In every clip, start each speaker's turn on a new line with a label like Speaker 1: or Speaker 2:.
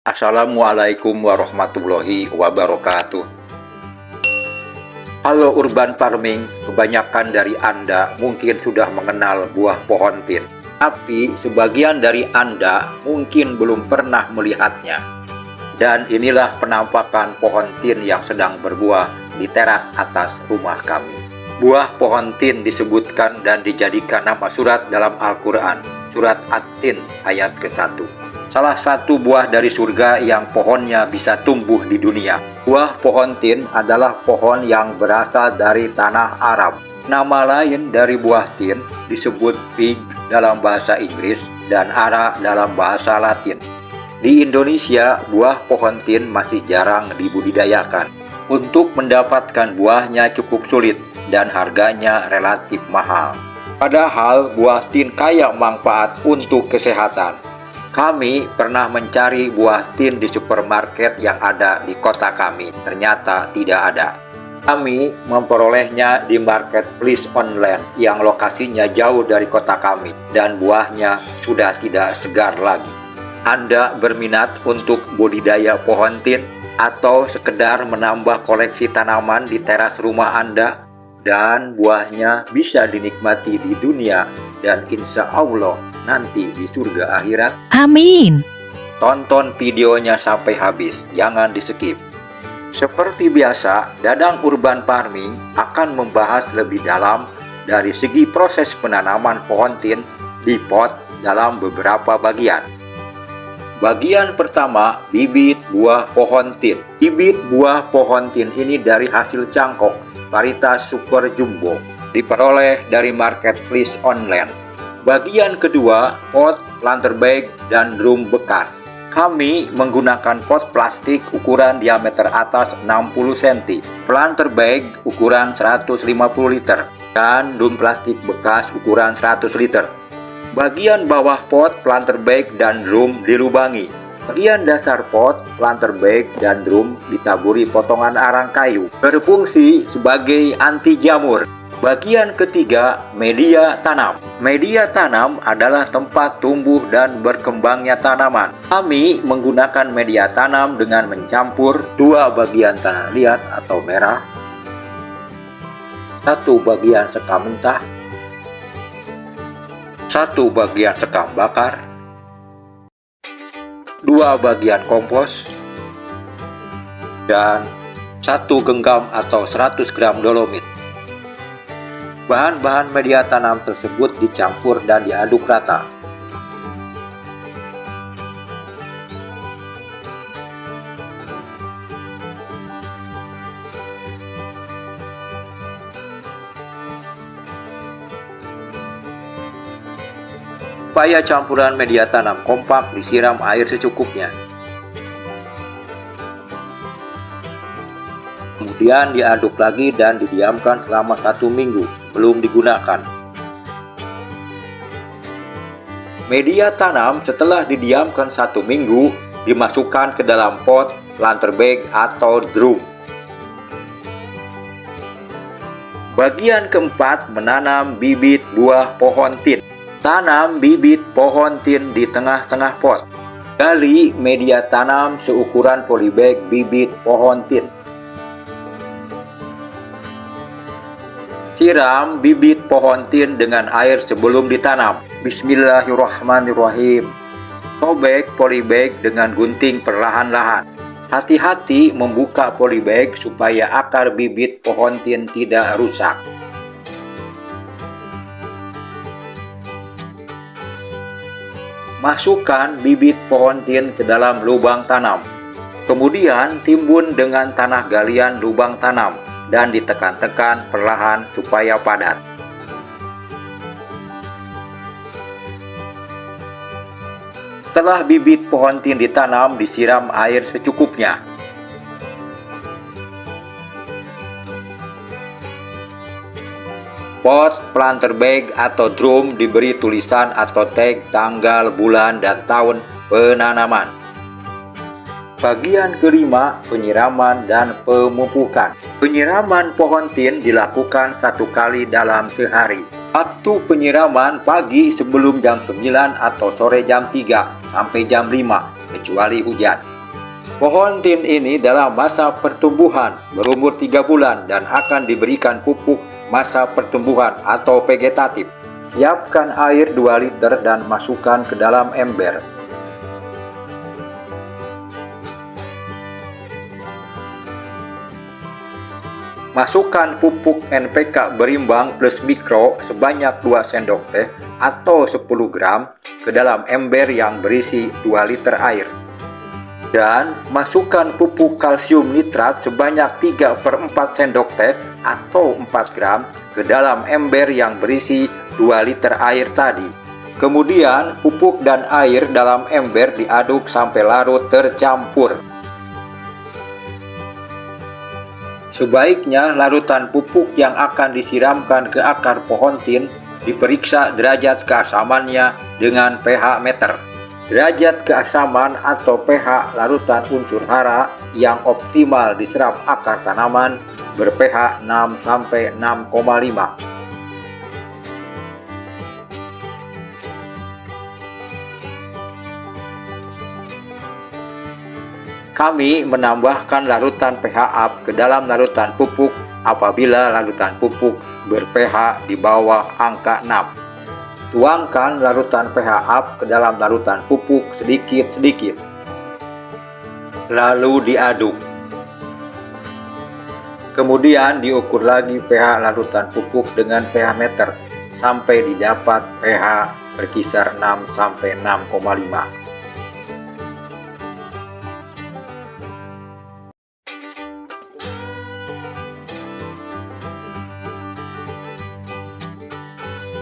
Speaker 1: Assalamualaikum warahmatullahi wabarakatuh. Halo urban farming, kebanyakan dari Anda mungkin sudah mengenal buah pohon tin. Tapi sebagian dari Anda mungkin belum pernah melihatnya. Dan inilah penampakan pohon tin yang sedang berbuah di teras atas rumah kami. Buah pohon tin disebutkan dan dijadikan nama surat dalam Al-Quran, surat At-Tin ayat ke-1. Salah satu buah dari surga yang pohonnya bisa tumbuh di dunia. Buah pohon tin adalah pohon yang berasal dari tanah Arab. Nama lain dari buah tin disebut fig dalam bahasa Inggris dan ara dalam bahasa Latin. Di Indonesia, buah pohon tin masih jarang dibudidayakan. Untuk mendapatkan buahnya cukup sulit dan harganya relatif mahal. Padahal buah tin kaya manfaat untuk kesehatan. Kami pernah mencari buah tin di supermarket yang ada di kota kami. Ternyata tidak ada. Kami memperolehnya di marketplace online yang lokasinya jauh dari kota kami. Dan buahnya sudah tidak segar lagi. Anda berminat untuk budidaya pohon tin atau sekedar menambah koleksi tanaman di teras rumah Anda? Dan buahnya bisa dinikmati di dunia dan insya Allah nanti di surga akhirat.
Speaker 2: Amin.
Speaker 1: Tonton videonya sampai habis, jangan di skip. Seperti biasa, Dadang Urban Farming akan membahas lebih dalam dari segi proses penanaman pohon tin di pot dalam beberapa bagian. Bagian pertama, bibit buah pohon tin. Bibit buah pohon tin ini dari hasil cangkok varietas super jumbo, diperoleh dari marketplace online. Bagian kedua, pot, planter bag, dan drum bekas. Kami menggunakan pot plastik ukuran diameter atas 60 cm, planter bag ukuran 150 liter, dan drum plastik bekas ukuran 100 liter. Bagian bawah pot, planter bag, dan drum dilubangi. Bagian dasar pot, planter bag, dan drum ditaburi potongan arang kayu, berfungsi sebagai anti jamur. Bagian ketiga, media tanam. Media tanam adalah tempat tumbuh dan berkembangnya tanaman. Kami menggunakan media tanam dengan mencampur 2 bagian tanah liat atau merah, 1 bagian sekam mentah, 1 bagian sekam bakar, 2 bagian kompos, dan 1 genggam atau 100 gram dolomit. Bahan-bahan media tanam tersebut dicampur dan diaduk rata. Supaya campuran media tanam kompak, disiram air secukupnya. Kemudian diaduk lagi dan didiamkan selama 1 minggu sebelum digunakan. Media tanam setelah didiamkan 1 minggu dimasukkan ke dalam pot, planter bag, atau drum. Bagian keempat, menanam bibit buah pohon tin. Tanam bibit pohon tin di tengah-tengah pot. Gali media tanam seukuran polybag bibit pohon tin. Siram bibit pohon tin dengan air sebelum ditanam. Bismillahirrahmanirrahim. Sobek polybag dengan gunting perlahan-lahan. Hati-hati membuka polybag supaya akar bibit pohon tin tidak rusak. Masukkan bibit pohon tin ke dalam lubang tanam. Kemudian timbun dengan tanah galian lubang tanam dan ditekan-tekan perlahan supaya padat. Setelah bibit pohon tin ditanam, disiram air secukupnya. Pot, planter bag, atau drum diberi tulisan atau tag tanggal, bulan, dan tahun penanaman. Bagian kelima, penyiraman dan pemupukan. Penyiraman pohon tin dilakukan 1 kali dalam sehari. Waktu penyiraman pagi sebelum jam 9 atau sore jam 3 sampai jam 5, kecuali hujan. Pohon tin ini dalam masa pertumbuhan berumur 3 bulan dan akan diberikan pupuk masa pertumbuhan atau vegetatif. Siapkan air 2 liter dan masukkan ke dalam ember. Masukkan pupuk NPK berimbang plus mikro sebanyak 2 sendok teh atau 10 gram ke dalam ember yang berisi 2 liter air. Dan masukkan pupuk kalsium nitrat sebanyak 3/4 sendok teh atau 4 gram ke dalam ember yang berisi 2 liter air tadi. Kemudian pupuk dan air dalam ember diaduk sampai larut tercampur. Sebaiknya larutan pupuk yang akan disiramkan ke akar pohon tin diperiksa derajat keasamannya dengan pH meter. Derajat keasaman atau pH larutan unsur hara yang optimal diserap akar tanaman ber-pH 6 sampai 6,5. Kami menambahkan larutan PHA ke dalam larutan pupuk apabila larutan pupuk ber-pH di bawah angka 6. Tuangkan larutan PHA ke dalam larutan pupuk sedikit-sedikit. Lalu diaduk. Kemudian diukur lagi pH larutan pupuk dengan pH meter sampai didapat pH berkisar 6 sampai 6,5.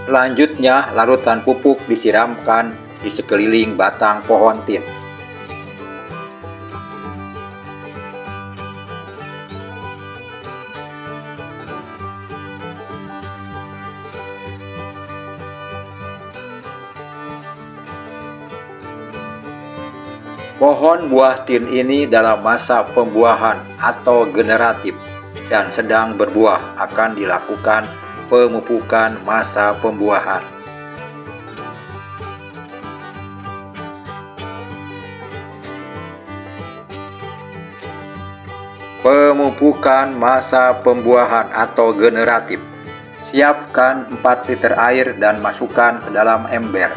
Speaker 1: Selanjutnya, larutan pupuk disiramkan di sekeliling batang pohon tin. Pohon buah tin ini dalam masa pembuahan atau generatif dan sedang berbuah akan dilakukan pemupukan masa pembuahan. Pemupukan masa pembuahan atau generatif. Siapkan 4 liter air dan masukkan ke dalam ember.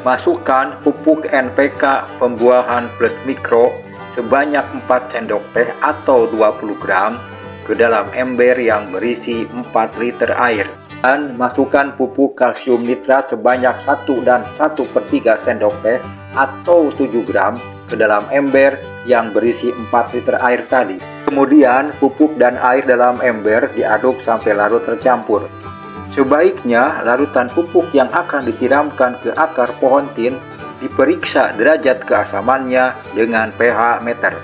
Speaker 1: Masukkan pupuk NPK pembuahan plus mikro sebanyak 4 sendok teh atau 20 gram ke dalam ember yang berisi 4 liter air. Dan masukkan pupuk kalsium nitrat sebanyak 1 dan 1/3 sendok teh atau 7 gram ke dalam ember yang berisi 4 liter air tadi. Kemudian pupuk dan air dalam ember diaduk sampai larut tercampur. Sebaiknya larutan pupuk yang akan disiramkan ke akar pohon tin diperiksa derajat keasamannya dengan pH meter.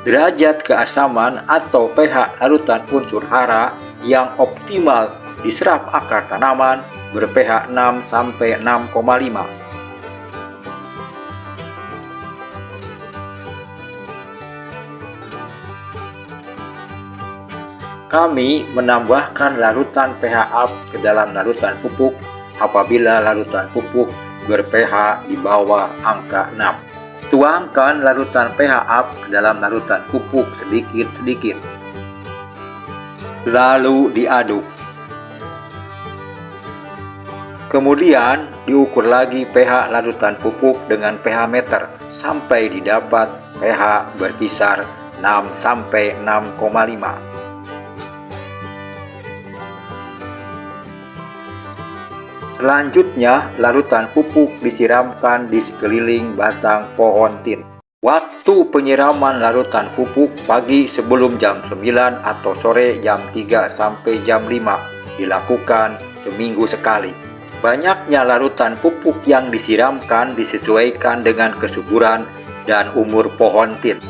Speaker 1: Derajat keasaman atau pH larutan unsur hara yang optimal diserap akar tanaman ber-pH 6 sampai 6,5. Kami menambahkan larutan PHA ke dalam larutan pupuk apabila larutan pupuk ber-pH di bawah angka 6. Tuangkan larutan PHA ke dalam larutan pupuk sedikit-sedikit. Lalu diaduk. Kemudian diukur lagi pH larutan pupuk dengan pH meter sampai didapat pH berkisar 6 sampai 6,5. Selanjutnya, larutan pupuk disiramkan di sekeliling batang pohon tin. Waktu penyiraman larutan pupuk pagi sebelum jam 9 atau sore jam 3 sampai jam 5 dilakukan seminggu sekali. Banyaknya larutan pupuk yang disiramkan disesuaikan dengan kesuburan dan umur pohon tin.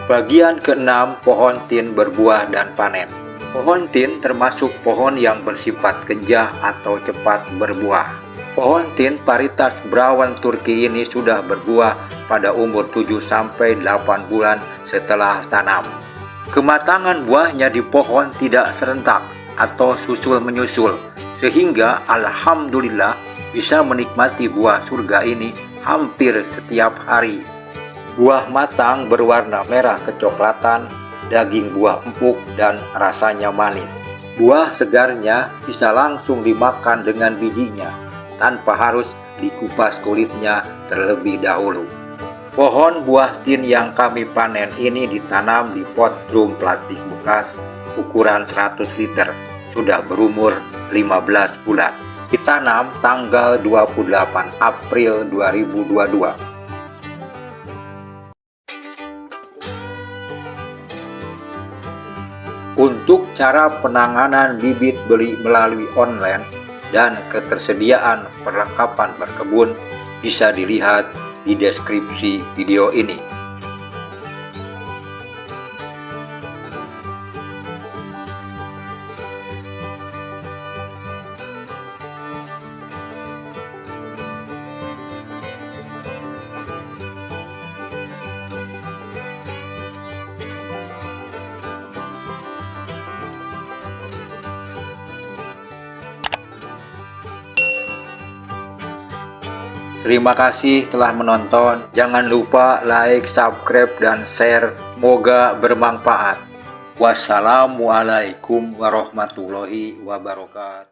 Speaker 1: Bagian ke-6, pohon tin berbuah dan panen. Pohon tin termasuk pohon yang bersifat genjah atau cepat berbuah. Pohon tin varietas Brawan Turki ini sudah berbuah pada umur 7-8 bulan setelah tanam. Kematangan buahnya di pohon tidak serentak atau susul menyusul, sehingga alhamdulillah bisa menikmati buah surga ini hampir setiap hari. Buah matang berwarna merah kecoklatan, daging buah empuk dan rasanya manis. Buah segarnya bisa langsung dimakan dengan bijinya, tanpa harus dikupas kulitnya terlebih dahulu. Pohon buah tin yang kami panen ini ditanam di pot drum plastik bekas ukuran 100 liter, sudah berumur 15 bulan. Ditanam tanggal 28 April 2022. Untuk cara penanganan bibit beli melalui online dan ketersediaan perlengkapan berkebun bisa dilihat di deskripsi video ini. Terima kasih telah menonton. Jangan lupa like, subscribe, dan share. Semoga bermanfaat. Wassalamualaikum warahmatullahi wabarakatuh.